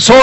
100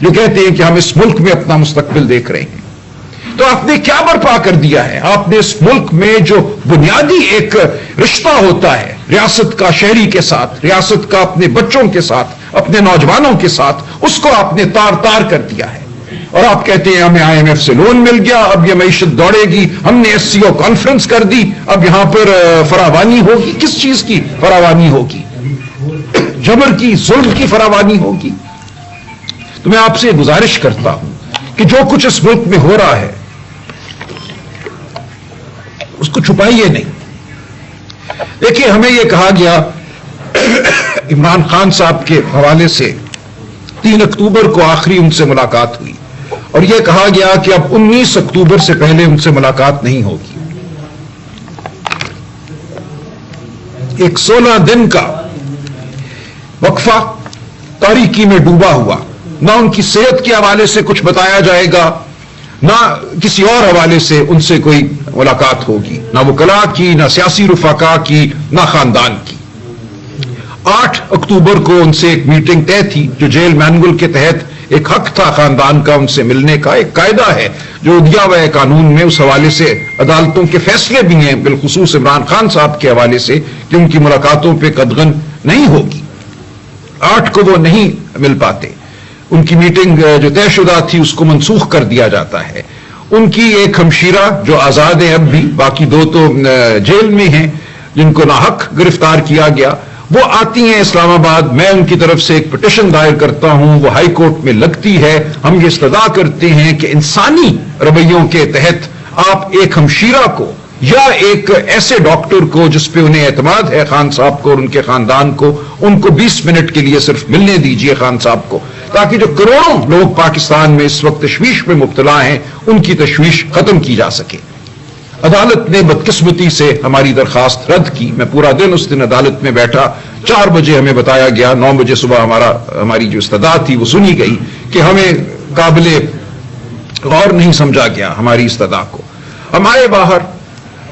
جو کہتے ہیں کہ ہم اس ملک میں اپنا مستقبل دیکھ رہے ہیں. تو آپ نے کیا برپا کر دیا ہے؟ آپ نے اس ملک میں جو بنیادی ایک رشتہ ہوتا ہے ریاست کا شہری کے ساتھ، ریاست کا اپنے بچوں کے ساتھ، اپنے نوجوانوں کے ساتھ، اس کو آپ نے تار تار کر دیا ہے. اور آپ کہتے ہیں ہمیں IMF سے لون مل گیا، اب یہ معیشت دوڑے گی، ہم نے SCO کانفرنس کر دی، اب یہاں پر فراوانی ہوگی. کس چیز کی فراوانی ہوگی؟ جبر کی، ظلم کی فراوانی ہوگی. تو میں آپ سے گزارش کرتا ہوں کہ جو کچھ اس ملک میں ہو رہا ہے اس کو چھپائیے نہیں. دیکھیے، ہمیں یہ کہا گیا عمران خان صاحب کے حوالے سے 3 اکتوبر کو آخری ان سے ملاقات ہوئی، اور یہ کہا گیا کہ اب 19 اکتوبر سے پہلے ان سے ملاقات نہیں ہوگی. ایک 16 دن کا وقفہ تاریکی میں ڈوبا ہوا. نہ ان کی صحت کے حوالے سے کچھ بتایا جائے گا، نہ کسی اور حوالے سے ان سے کوئی ملاقات ہوگی، نہ وکلاء کی، نہ سیاسی رفقا کی، نہ خاندان کی. 8 اکتوبر کو ان سے ایک میٹنگ طے تھی، جو جیل مینول کے تحت ایک حق تھا خاندان کا ان سے ملنے کا. ایک قاعدہ ہے جو دیا ہوا ہے قانون میں، اس حوالے سے عدالتوں کے فیصلے بھی ہیں بالخصوص عمران خان صاحب کے حوالے سے کہ ان کی ملاقاتوں پہ قدغن نہیں ہوگی. 8 کو وہ نہیں مل پاتے. ان کی میٹنگ جو طے شدہ تھی اس کو منسوخ کر دیا جاتا ہے. ان کی ایک ہمشیرہ جو آزاد ہے اب بھی، باقی 2 تو جیل میں ہیں جن کو ناحق گرفتار کیا گیا، وہ آتی ہیں اسلام آباد. میں ان کی طرف سے ایک پٹیشن دائر کرتا ہوں، وہ ہائی کورٹ میں لگتی ہے. ہم یہ استدعا کرتے ہیں کہ انسانی رویوں کے تحت آپ ایک ہمشیرہ کو یا ایک ایسے ڈاکٹر کو جس پہ انہیں اعتماد ہے خان صاحب کو اور ان کے خاندان کو، ان کو 20 منٹ کے لیے صرف ملنے دیجیے خان صاحب کو، تاکہ جو کروڑوں لوگ پاکستان میں اس وقت تشویش میں مبتلا ہیں ان کی تشویش ختم کی جا سکے. عدالت نے بدقسمتی سے ہماری درخواست رد کی. میں پورا دن اس دن عدالت میں بیٹھا. 4 بجے ہمیں بتایا گیا، 9 بجے صبح ہماری جو استدعا تھی وہ سنی گئی کہ ہمیں قابل غور نہیں سمجھا گیا ہماری استدعا کو. ہم آئے باہر،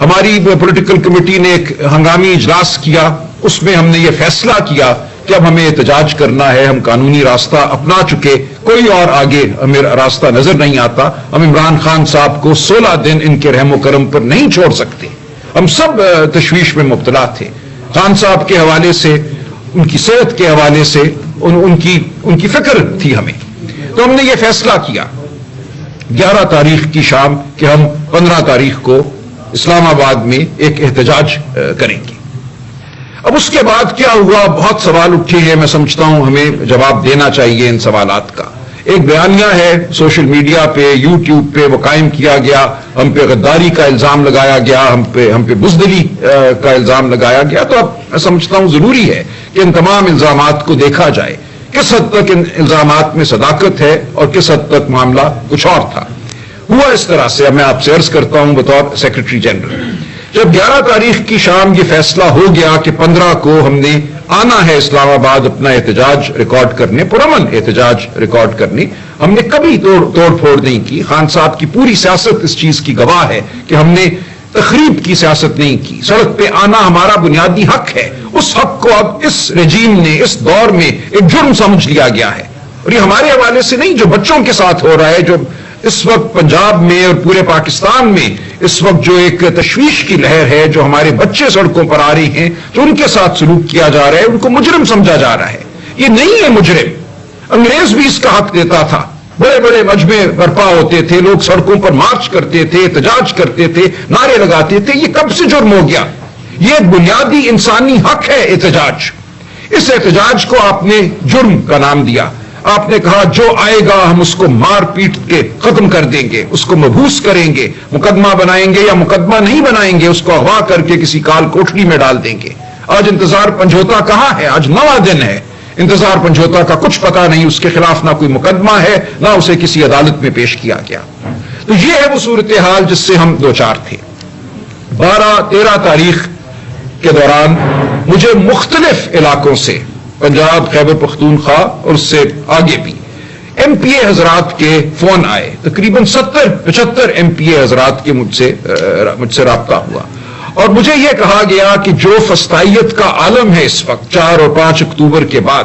ہماری پولیٹیکل کمیٹی نے ایک ہنگامی اجلاس کیا. اس میں ہم نے یہ فیصلہ کیا کہ اب ہمیں احتجاج کرنا ہے. ہم قانونی راستہ اپنا چکے، کوئی اور آگے ہمیں راستہ نظر نہیں آتا. ہم عمران خان صاحب کو 16 دن ان کے رحم و کرم پر نہیں چھوڑ سکتے. ہم سب تشویش میں مبتلا تھے، خان صاحب کے حوالے سے، ان کی صحت کے حوالے سے، ان کی فکر تھی ہمیں. تو ہم نے یہ فیصلہ کیا 11 تاریخ کی شام کہ ہم 15 تاریخ کو اسلام آباد میں ایک احتجاج کریں گے. اب اس کے بعد کیا ہوا؟ بہت سوال اٹھے ہیں. میں سمجھتا ہوں ہمیں جواب دینا چاہیے ان سوالات کا. ایک بیانیہ ہے سوشل میڈیا پہ، YouTube پہ، وہ قائم کیا گیا. ہم پہ غداری کا الزام لگایا گیا، ہم پہ بزدلی کا الزام لگایا گیا. تو اب میں سمجھتا ہوں ضروری ہے کہ ان تمام الزامات کو دیکھا جائے، کس حد تک ان الزامات میں صداقت ہے اور کس حد تک معاملہ کچھ اور تھا. ہوا اس طرح سے، میں آپ سے عرض کرتا ہوں بطور سیکرٹری جنرل، جب 11 تاریخ کی شام یہ فیصلہ ہو گیا کہ 15 کو ہم نے آنا ہے اسلام آباد اپنا احتجاج ریکارڈ کرنے، پرامن احتجاج ریکارڈ کرنے، ہم نے کبھی توڑ پھوڑ نہیں کی. خان صاحب کی پوری سیاست اس چیز کی گواہ ہے کہ ہم نے تخریب کی سیاست نہیں کی. سڑک پہ آنا ہمارا بنیادی حق ہے. اس حق کو اب اس رجیم نے اس دور میں ایک جرم سمجھ لیا گیا ہے. اور یہ ہمارے حوالے سے نہیں، جو بچوں کے ساتھ ہو رہا ہے، جو اس وقت پنجاب میں اور پورے پاکستان میں اس وقت جو ایک تشویش کی لہر ہے، جو ہمارے بچے سڑکوں پر آ رہے ہیں، جو ان کے ساتھ سلوک کیا جا رہا ہے، ان کو مجرم سمجھا جا رہا ہے. یہ نہیں ہے مجرم. انگریز بھی اس کا حق دیتا تھا. بڑے بڑے مجمع برپا ہوتے تھے، لوگ سڑکوں پر مارچ کرتے تھے، احتجاج کرتے تھے، نعرے لگاتے تھے. یہ کب سے جرم ہو گیا؟ یہ ایک بنیادی انسانی حق ہے احتجاج. اس احتجاج کو آپ نے جرم کا نام دیا. آپ نے کہا جو آئے گا ہم اس کو مار پیٹ کے ختم کر دیں گے، اس کو مبہوس کریں گے، مقدمہ بنائیں گے یا مقدمہ نہیں بنائیں گے، اس کو اغوا کر کے کسی کال کوٹری میں ڈال دیں گے. آج انتظار پنجھوتا کہاں ہے؟ آج 9واں دن ہے. انتظار پنجھوتا کا کچھ پتہ نہیں، اس کے خلاف نہ کوئی مقدمہ ہے، نہ اسے کسی عدالت میں پیش کیا گیا. تو یہ ہے وہ صورتحال جس سے ہم دوچار تھے. 12-13 تاریخ کے دوران مجھے مختلف علاقوں سے، پنجاب، خیبر پختونخوا اور اس سے آگے بھی MP حضرات کے فون آئے. تقریباً 70-75 MP حضرات کے مجھ سے رابطہ ہوا، اور مجھے یہ کہا گیا کہ جو فسطائیت کا عالم ہے اس وقت 4 اور 5 اکتوبر کے بعد،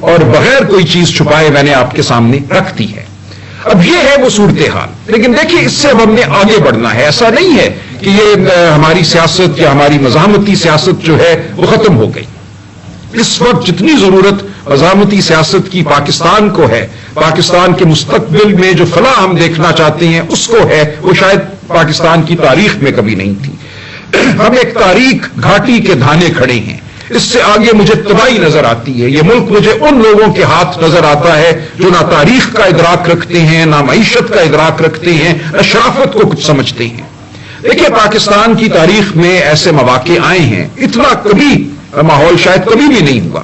اور بغیر کوئی چیز چھپائے میں نے آپ کے سامنے رکھ دی ہے. اب یہ ہے وہ صورتحال. لیکن دیکھیے اس سے ہم نے آگے بڑھنا ہے. ایسا نہیں ہے کہ یہ ہماری سیاست یا ہماری مزاحمتی سیاست جو ہے وہ ختم ہو گئی. اس وقت جتنی ضرورت مزاحمتی سیاست کی پاکستان کو ہے, پاکستان کے مستقبل میں جو فلاح ہم دیکھنا چاہتے ہیں اس کو ہے, وہ شاید پاکستان کی تاریخ میں کبھی نہیں تھی. ہم ایک تاریخ گھاٹی کے دھانے کھڑے ہیں. اس سے آگے مجھے تباہی نظر آتی ہے. یہ ملک مجھے ان لوگوں کے ہاتھ نظر آتا ہے جو نہ تاریخ کا ادراک رکھتے ہیں, نہ معیشت کا ادراک رکھتے ہیں, نہ شرافت کو کچھ سمجھتے ہیں. دیکھیے پاکستان کی تاریخ میں ایسے مواقع آئے ہیں, اتنا کبھی ماحول شاید کبھی بھی نہیں ہوا.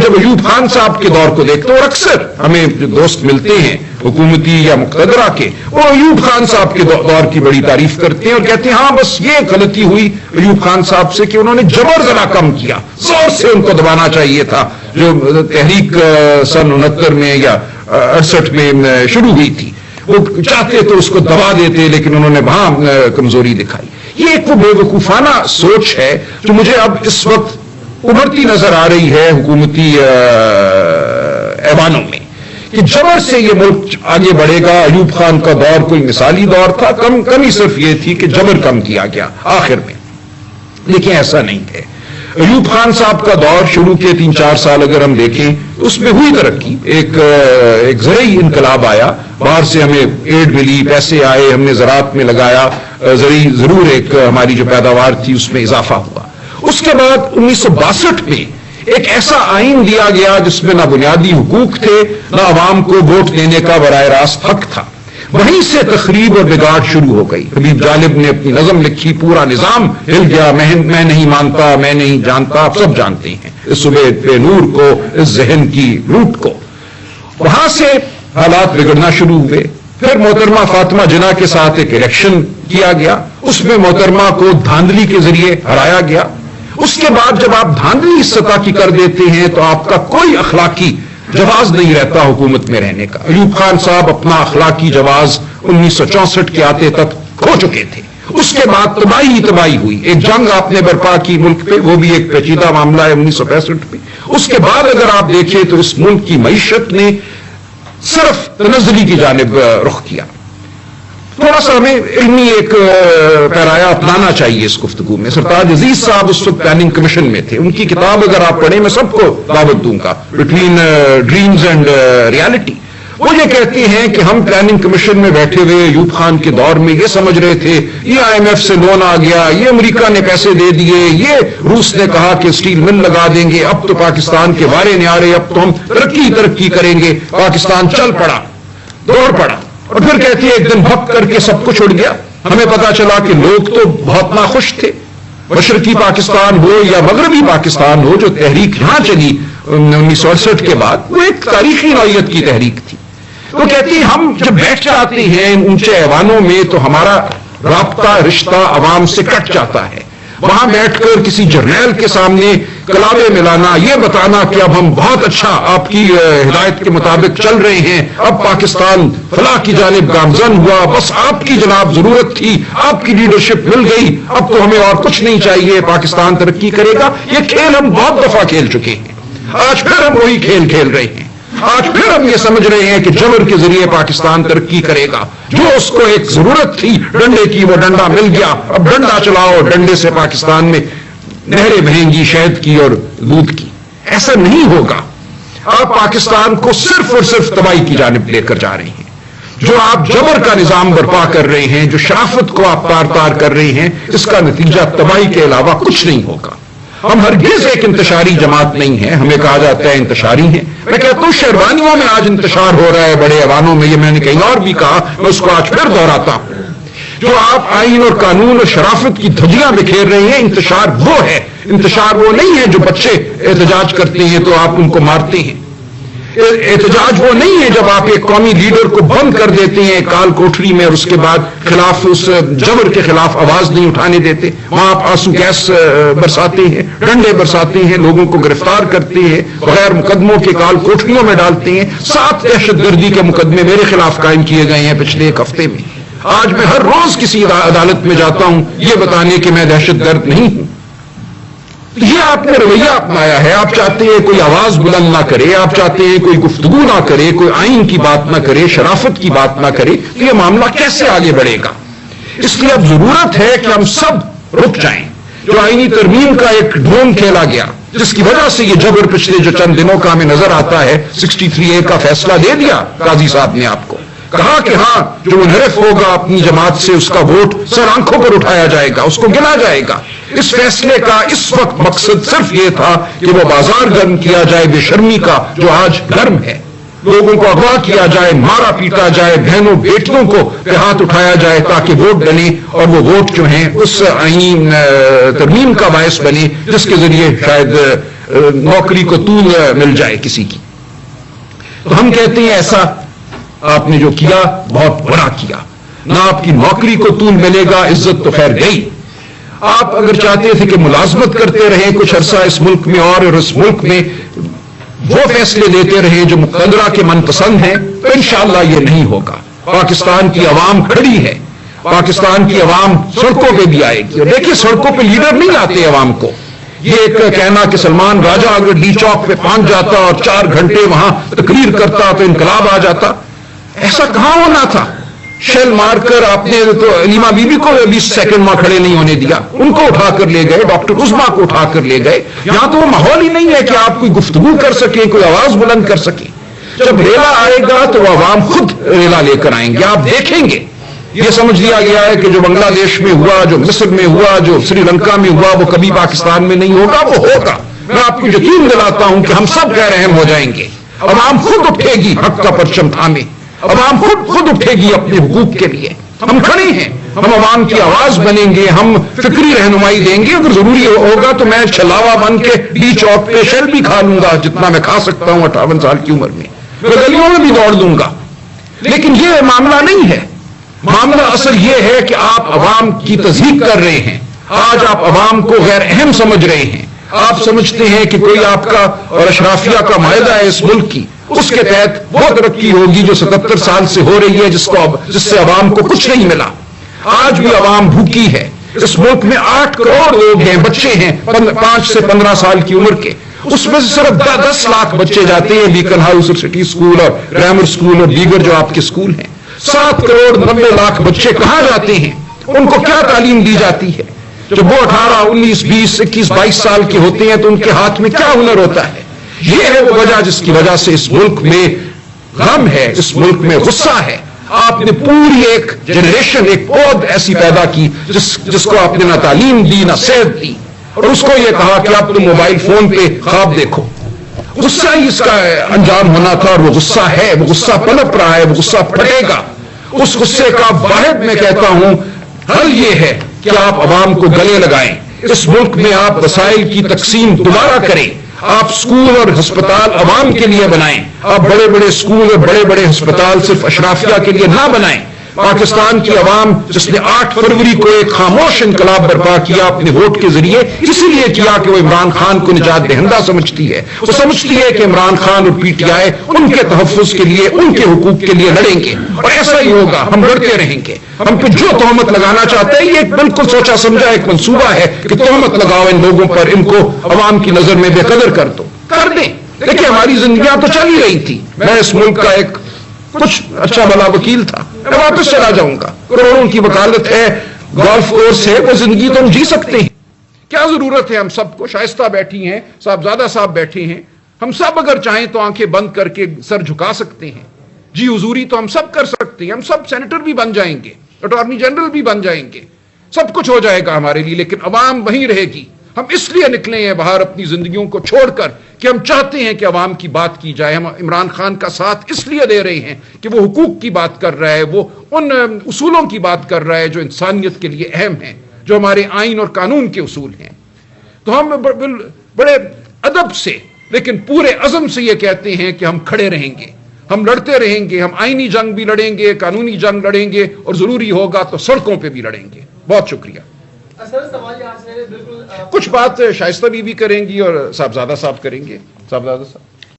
جب ایوب خان صاحب کے دور کو دیکھتے ہیں, اور اکثر ہمیں جو دوست ملتے ہیں حکومتی یا مقتدرہ کے, وہ ایوب خان صاحب کے دور کی بڑی تعریف کرتے ہیں اور کہتے ہیں ہاں بس یہ غلطی ہوئی ایوب خان صاحب سے کہ انہوں نے جبر ذرا کم کیا, زور سے ان کو دبانا چاہیے تھا. جو تحریک سن 69 میں یا 68 میں شروع ہوئی تھی, وہ چاہتے تو اس کو دبا دیتے, لیکن انہوں نے وہاں کمزوری دکھائی. یہ ایک وہ بے وقوفانہ سوچ ہے جو مجھے اب اس وقت ابھرتی نظر آ رہی ہے حکومتی ایوانوں میں, کہ جبر سے یہ ملک آگے بڑھے گا. ایوب خان کا دور کوئی مثالی دور تھا, کمی صرف یہ تھی کہ جبر کم کیا گیا آخر میں. لیکن ایسا نہیں ہے. ایوب خان صاحب کا دور شروع کے 3-4 سال اگر ہم دیکھیں اس میں ہوئی ترقی. ایک زرعی انقلاب آیا, باہر سے ہمیں ایڈ ملی, پیسے آئے, ہم نے زراعت میں لگایا, زرعی ضرور ایک ہماری جو پیداوار تھی اس میں اضافہ ہوا. اس کے بعد 1962 میں ایک ایسا آئین دیا گیا جس میں نہ بنیادی حقوق تھے, نہ عوام کو ووٹ دینے کا براہ راست حق تھا. وہیں سے تخریب اور بگاڑ شروع ہو گئی. حبیب جالب نے اپنی نظم لکھی, پورا نظام ہل گیا. میں نہیں مانتا, میں نہیں جانتا, آپ سب جانتے ہیں اس صبح پہ نور کو, اس ذہن کی لوٹ کو. وہاں سے حالات بگڑنا شروع ہوئے. پھر محترمہ فاطمہ جناح کے ساتھ ایک الیکشن کیا گیا, اس میں محترمہ کو دھاندلی کے ذریعے ہرایا گیا. اس کے بعد جب آپ دھاندلی اس سطح کی کر دیتے ہیں تو آپ کا کوئی اخلاقی جواز نہیں رہتا حکومت میں رہنے کا. ایوب خان صاحب اپنا اخلاقی جواز 1964 کے آتے تک کھو چکے تھے. اس کے بعد تباہی ہوئی. ایک جنگ آپ نے برپا کی ملک پہ, وہ بھی ایک پیچیدہ معاملہ ہے 1965 میں. اس کے بعد اگر آپ دیکھیں تو اس ملک کی معیشت نے صرف تنزلی کی جانب رخ کیا. تھوڑا سا ہمیں علمی ایک پیرایا اپنانا چاہیے اس گفتگو میں. سرتاج عزیز صاحب اس وقت پلاننگ کمیشن میں تھے. ان کی کتاب اگر آپ پڑھیں, میں سب کو دعوت دوں گا, بٹوین ڈریمز اینڈ ریالٹی. وہ یہ کہتے ہیں کہ ہم پلاننگ کمیشن میں بیٹھے ہوئے ایوب خان کے دور میں یہ سمجھ رہے تھے یہ IMF سے لون آ گیا, یہ امریکہ نے پیسے دے دیے, یہ روس نے کہا کہ اسٹیل مل لگا دیں گے, اب تو پاکستان کے وارے نیارے, اب تو ہم ترقی کریں گے. پاکستان چل پڑا, دوڑ پڑا, اور پھر کہتی ہے ایک دن بھگ کر کے سب کچھ اڑ گیا. ہمیں پتا چلا کہ لوگ تو بہت ناخوش تھے. مشرقی پاکستان ہو یا مغربی پاکستان ہو, جو تحریک یہاں چلی 1968 کے بعد, وہ ایک تاریخی نوعیت کی تحریک تھی. وہ کہتی ہے ہم جب بیٹھ جاتے ہیں اونچے ایوانوں میں تو ہمارا رابطہ رشتہ عوام سے کٹ جاتا ہے. وہاں بیٹھ کر کسی جرنیل کے سامنے کلابے ملانا, یہ بتانا کہ اب ہم بہت اچھا آپ کی ہدایت کے مطابق چل رہے ہیں, اب پاکستان فلاح کی جانب گامزن ہوا, بس آپ کی جناب ضرورت تھی, آپ کی لیڈرشپ مل گئی, اب تو ہمیں اور کچھ نہیں چاہیے, پاکستان ترقی کرے گا. یہ کھیل ہم بہت دفعہ کھیل چکے ہیں. آج پھر ہم وہی کھیل کھیل رہے ہیں. آج پھر ہم یہ سمجھ رہے ہیں کہ جبر کے ذریعے پاکستان ترقی کرے گا. جو اس کو ایک ضرورت تھی ڈنڈے کی, وہ ڈنڈا مل گیا, اب ڈنڈا چلاؤ, ڈنڈے سے پاکستان میں نہریں بہیں گی شہد کی اور دودھ کی. ایسا نہیں ہوگا. آپ پاکستان کو صرف اور صرف تباہی کی جانب لے کر جا رہے ہیں. جو آپ جبر کا نظام برپا کر رہے ہیں, جو شرافت کو آپ تار کر رہے ہیں, اس کا نتیجہ تباہی کے علاوہ کچھ نہیں ہوگا. ہم ہرگز ایک انتشاری جماعت نہیں ہیں. ہمیں کہا جاتا ہے انتشاری ہیں. میں کہتا ہوں شیروانیوں میں آج انتشار ہو رہا ہے, بڑے ایوانوں میں. یہ میں نے کہیں اور بھی کہا, میں اس کو آج پھر دہراتا ہوں. جو آپ آئین اور قانون اور شرافت کی دھجیاں بکھیر رہے ہیں, انتشار وہ ہے. انتشار وہ نہیں ہے جو بچے احتجاج کرتے ہیں تو آپ ان کو مارتے ہیں. احتجاج وہ نہیں ہے جب آپ ایک قومی لیڈر کو بند کر دیتے ہیں کال کوٹری میں اور اس کے بعد خلاف اس جبر کے خلاف آواز نہیں اٹھانے دیتے. وہاں آپ آنسو گیس برساتے ہیں, ڈنڈے برساتے ہیں, لوگوں کو گرفتار کرتے ہیں, بغیر مقدموں کے کال کوٹریوں میں ڈالتے ہیں. 7 دہشت گردی کے مقدمے میرے خلاف قائم کیے گئے ہیں پچھلے ایک ہفتے میں. آج میں ہر روز کسی عدالت میں جاتا ہوں یہ بتانے کہ میں دہشت گرد نہیں ہوں. یہ آپ نے رویہ اپنایا ہے. آپ چاہتے ہیں کوئی آواز بلند نہ کرے, آپ چاہتے ہیں کوئی گفتگو نہ کرے, کوئی آئین کی بات نہ کرے, شرافت کی بات نہ کرے, تو یہ معاملہ کیسے آگے بڑھے گا؟ اس لیے اب ضرورت ہے کہ ہم سب رک جائیں. جو آئینی ترمیم کا ایک ڈھونگ کھیلا گیا, جس کی وجہ سے یہ جبر پچھلے جو چند دنوں کا ہمیں نظر آتا ہے, 63A کا فیصلہ دے دیا قاضی صاحب نے, آپ کو کہا کہ ہاں جو منحرف ہوگا اپنی جماعت سے اس کا ووٹ سر آنکھوں پر اٹھایا جائے گا, اس کو گنا جائے گا. اس فیصلے کا اس وقت مقصد صرف یہ تھا کہ وہ بازار گرم کیا جائے بے شرمی کا جو آج گرم ہے. لوگوں کو اغوا کیا جائے, مارا پیٹا جائے, بہنوں بیٹیوں کو پہ ہاتھ اٹھایا جائے تاکہ ووٹ ڈلے, اور وہ ووٹ جو ہیں اس آئین ترمیم کا باعث بنے جس کے ذریعے شاید نوکری کو طول مل جائے کسی کی. تو ہم کہتے ہیں ایسا آپ نے جو کیا بہت برا کیا. نہ آپ کی نوکری کو طول ملے گا, عزت تو خیر گئی. آپ اگر چاہتے تھے کہ ملازمت کرتے رہیں کچھ عرصہ اس ملک میں اور اس ملک میں وہ فیصلے لیتے رہیں جو مقتدرہ کے من پسند ہیں, تو انشاءاللہ یہ نہیں ہوگا. پاکستان کی عوام کھڑی ہے, پاکستان کی عوام سڑکوں پہ بھی آئے گی. اور دیکھیے سڑکوں پہ لیڈر نہیں لاتے عوام کو. یہ ایک کہنا کہ سلمان راجہ اگر ڈی چوک پہ پہنچ جاتا اور 4 گھنٹے وہاں تقریر کرتا تو انقلاب آ جاتا, ایسا کہاں ہونا تھا. شیل مار کر آپ نے تو علیمہ بی بی کو 20 سیکنڈ وہاں کھڑے نہیں ہونے دیا, ان کو اٹھا کر لے گئے, ڈاکٹر عظمیٰ کو اٹھا کر لے گئے. یہاں تو وہ ماحول ہی نہیں ہے کہ آپ کوئی گفتگو کر سکیں, کوئی آواز بلند کر سکیں. جب ریلا آئے گا تو وہ عوام خود ریلا لے کر آئیں گے, آپ دیکھیں گے. یہ سمجھ لیا گیا ہے کہ جو بنگلہ دیش میں ہوا, جو مصر میں ہوا, جو سری لنکا میں ہوا, وہ کبھی پاکستان میں نہیں ہوگا. وہ ہوگا. میں آپ کو یقین دلاتا ہوں کہ ہم سب غیر اہم ہو جائیں گے. عوام خود اٹھے گی حق کا پرچم تھامے, عوام خود اٹھے گی اپنے حقوق کے لیے. ہم کھڑے ہیں, ہم عوام کی آواز بنیں گے, ہم فکری رہنمائی دیں گے. اگر ضروری ہوگا تو میں چھلاوا بن کے ڈی چوک پہ شیل بھی کھا لوں گا جتنا میں کھا سکتا ہوں 58 سال کی عمر میں. میں گلیوں میں بھی دوڑ دوں گا. لیکن یہ معاملہ نہیں ہے. معاملہ اصل یہ ہے کہ آپ عوام کی تضحیق کر رہے ہیں. آج آپ عوام کو غیر اہم سمجھ رہے ہیں. آپ سمجھتے ہیں کہ کوئی آپ کا اور اشرافیہ کا معاہدہ ہے اس ملک کی, اس کے تحت وہ ترقی ہوگی جو 77 سال سے ہو رہی ہے, جس سے عوام کو کچھ نہیں ملا. آج بھی عوام بھوکی ہے. اس ملک میں 8 کروڑ لوگ ہیں, بچے ہیں 5 سے 15 سال کی عمر کے. اس میں سے صرف 10 لاکھ بچے جاتے ہیں بیکن ہاؤس اور سٹی اسکول اور گرامر اسکول اور دیگر جو آپ کے اسکول ہیں. 7 کروڑ 90 لاکھ بچے کہاں جاتے ہیں؟ ان کو کیا تعلیم دی جاتی ہے؟ جب وہ 18 19 20 21 22 سال کے ہوتے ہیں تو ان کے ہاتھ میں کیا ہنر ہوتا ہے؟ یہ ہے وہ وجہ جس کی وجہ سے اس ملک میں غم ہے, اس ملک میں غصہ ہے. آپ نے پوری ایک جنریشن, ایک پود ایسی پیدا کی جس کو آپ نے نہ تعلیم دی نہ صحت دی, اور اس کو یہ کہا کہ آپ تم موبائل فون پہ خواب دیکھو. غصہ ہی اس کا انجام ہونا تھا, اور وہ غصہ ہے, وہ غصہ پنپ رہا ہے, وہ غصہ پھٹے گا. اس غصے کا واحد میں کہتا ہوں حل یہ ہے کہ آپ عوام کو گلے لگائیں. اس ملک میں آپ وسائل کی تقسیم دوبارہ کریں. آپ اسکول اور ہسپتال عوام کے لیے بنائیں. آپ بڑے بڑے اسکول اور بڑے بڑے ہسپتال صرف اشرافیہ کے لیے نہ بنائیں. پاکستان کی عوام جس نے 8 فروری کو ایک خاموش انقلاب برپا کیا اپنے ووٹ کے ذریعے, اسی لیے کیا کہ وہ عمران خان کو نجات دہندہ سمجھتی ہے. وہ سمجھتی ہے کہ عمران خان اور پی ٹی آئی ان کے تحفظ کے لیے, ان کے حقوق کے لیے لڑیں گے, اور ایسا ہی ہوگا. ہم لڑتے رہیں گے. ہم پہ جو تہمت لگانا چاہتے ہیں یہ ایک بالکل سوچا سمجھا ایک منصوبہ ہے کہ تہمت لگاؤ ان لوگوں پر, ان کو عوام کی نظر میں بے قدر کر دو, کر دیں. دیکھیں ہماری زندگیاں تو چل ہی رہی تھی. میں اس ملک کا ایک کچھ اچھا بھلا وکیل تھا, میں واپس چلا جاؤں گا. کروڑوں کی وکالت ہے, گولف کورس ہے, وہ زندگی تو ہم جی سکتے ہیں. کیا ضرورت ہے ہم سب کو؟ شائستہ بیٹھی ہیں, صاحبزادہ صاحب بیٹھے ہیں, ہم سب اگر چاہیں تو آنکھیں بند کر کے سر جھکا سکتے ہیں. جی حضوری تو ہم سب کر سکتے ہیں. ہم سب سینیٹر بھی بن جائیں گے, اٹارنی جنرل بھی بن جائیں گے, سب کچھ ہو جائے گا ہمارے لیے. لیکن عوام وہیں رہے گی. ہم اس لیے نکلے ہیں باہر اپنی زندگیوں کو چھوڑ کر کہ ہم چاہتے ہیں کہ عوام کی بات کی جائے. ہم عمران خان کا ساتھ اس لیے دے رہے ہیں کہ وہ حقوق کی بات کر رہا ہے, وہ ان اصولوں کی بات کر رہا ہے جو انسانیت کے لیے اہم ہیں, جو ہمارے آئین اور قانون کے اصول ہیں. تو ہم بڑے ادب سے لیکن پورے عزم سے یہ کہتے ہیں کہ ہم کھڑے رہیں گے, ہم لڑتے رہیں گے. ہم آئینی جنگ بھی لڑیں گے, قانونی جنگ لڑیں گے, اور ضروری ہوگا تو سڑکوں پہ بھی لڑیں گے. بہت شکریہ. کچھ بات شائستہ بی بی کریں گی اور صاحبزادہ صاحب کریں گے. صاحبزادہ صاحب.